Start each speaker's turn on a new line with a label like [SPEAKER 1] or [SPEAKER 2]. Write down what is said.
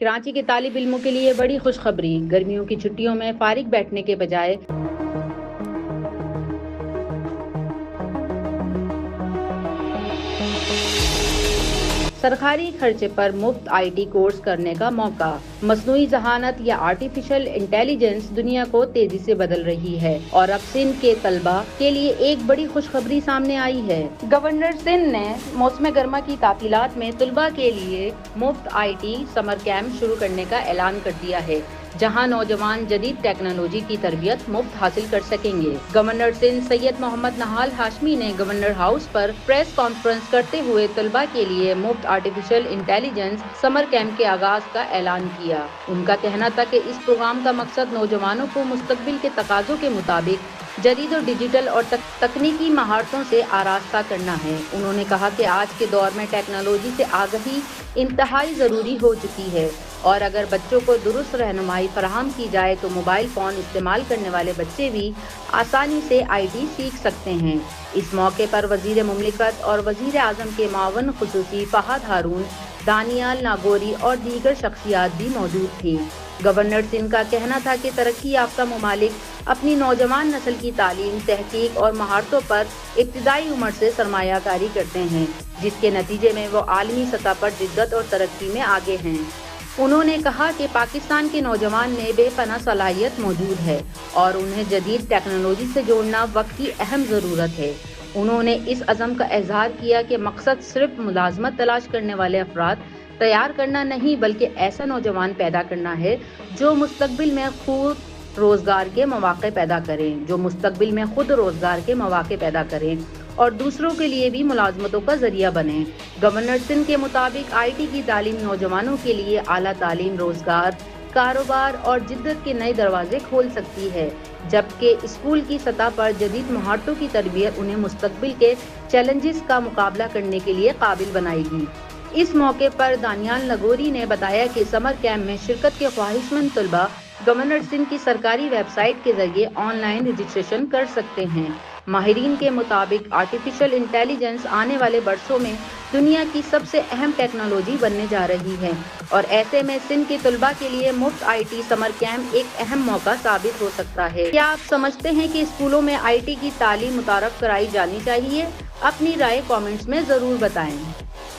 [SPEAKER 1] کراچی کے طالب علموں کے لیے بڑی خوشخبری، گرمیوں کی چھٹیوں میں فارغ بیٹھنے کے بجائے سرکاری خرچے پر مفت آئی ٹی کورس کرنے کا موقع۔ مصنوعی ذہانت یا آرٹیفیشل انٹیلیجنس دنیا کو تیزی سے بدل رہی ہے اور اب سندھ کے طلبہ کے لیے ایک بڑی خوشخبری سامنے آئی ہے۔ گورنر سندھ نے موسم گرما کی تعطیلات میں طلبہ کے لیے مفت آئی ٹی سمر کیمپ شروع کرنے کا اعلان کر دیا ہے، جہاں نوجوان جدید ٹیکنالوجی کی تربیت مفت حاصل کر سکیں گے۔ گورنر سندھ سید محمد نہال ہاشمی نے گورنر ہاؤس پر پریس کانفرنس کرتے ہوئے طلبہ کے لیے مفت آرٹیفیشل انٹیلیجنس سمر کیمپ کے آغاز کا اعلان کیا۔ ان کا کہنا تھا کہ اس پروگرام کا مقصد نوجوانوں کو مستقبل کے تقاضوں کے مطابق جدید اور ڈیجیٹل اور تکنیکی مہارتوں سے آراستہ کرنا ہے۔ انہوں نے کہا کہ آج کے دور میں ٹیکنالوجی سے آگاہی انتہائی ضروری ہو چکی ہے اور اگر بچوں کو درست رہنمائی فراہم کی جائے تو موبائل فون استعمال کرنے والے بچے بھی آسانی سے آئی ٹی سیکھ سکتے ہیں۔ اس موقع پر وزیر مملکت اور وزیر اعظم کے معاون خصوصی فہد ہارون، دانیال ناگوری اور دیگر شخصیات بھی موجود تھیں۔ گورنر سندھ کا کہنا تھا کہ ترقی یافتہ ممالک اپنی نوجوان نسل کی تعلیم، تحقیق اور مہارتوں پر ابتدائی عمر سے سرمایہ کاری کرتے ہیں، جس کے نتیجے میں وہ عالمی سطح پر جدت اور ترقی میں آگے ہیں۔ انہوں نے کہا کہ پاکستان کے نوجوان میں بے پناہ صلاحیت موجود ہے اور انہیں جدید ٹیکنالوجی سے جوڑنا وقت کی اہم ضرورت ہے۔ انہوں نے اس عزم کا اظہار کیا کہ مقصد صرف ملازمت تلاش کرنے والے افراد تیار کرنا نہیں بلکہ ایسا نوجوان پیدا کرنا ہے جو مستقبل میں خود روزگار کے مواقع پیدا کریں اور دوسروں کے لیے بھی ملازمتوں کا ذریعہ بنیں۔ گورنر سندھ کے مطابق آئی ٹی کی تعلیم نوجوانوں کے لیے اعلیٰ تعلیم، روزگار، کاروبار اور جدت کے نئے دروازے کھول سکتی ہے، جبکہ اسکول کی سطح پر جدید مہارتوں کی تربیت انہیں مستقبل کے چیلنجز کا مقابلہ کرنے کے لیے قابل بنائے گی۔ اس موقع پر دانیال ناگوری نے بتایا کہ سمر کیمپ میں شرکت کے خواہش مند طلبہ گورنر سندھ کی سرکاری ویب سائٹ کے ذریعے آن لائن رجسٹریشن کر سکتے ہیں۔ ماہرین کے مطابق آرٹیفیشل انٹیلیجنس آنے والے برسوں میں دنیا کی سب سے اہم ٹیکنالوجی بننے جا رہی ہے اور ایسے میں سندھ کے طلبہ کے لیے مفت آئی ٹی سمر کیمپ ایک اہم موقع ثابت ہو سکتا ہے۔ کیا آپ سمجھتے ہیں کہ اسکولوں میں آئی ٹی کی تعلیم متعارف کرائی جانی چاہیے؟ اپنی رائے کامنٹس میں ضرور بتائیں۔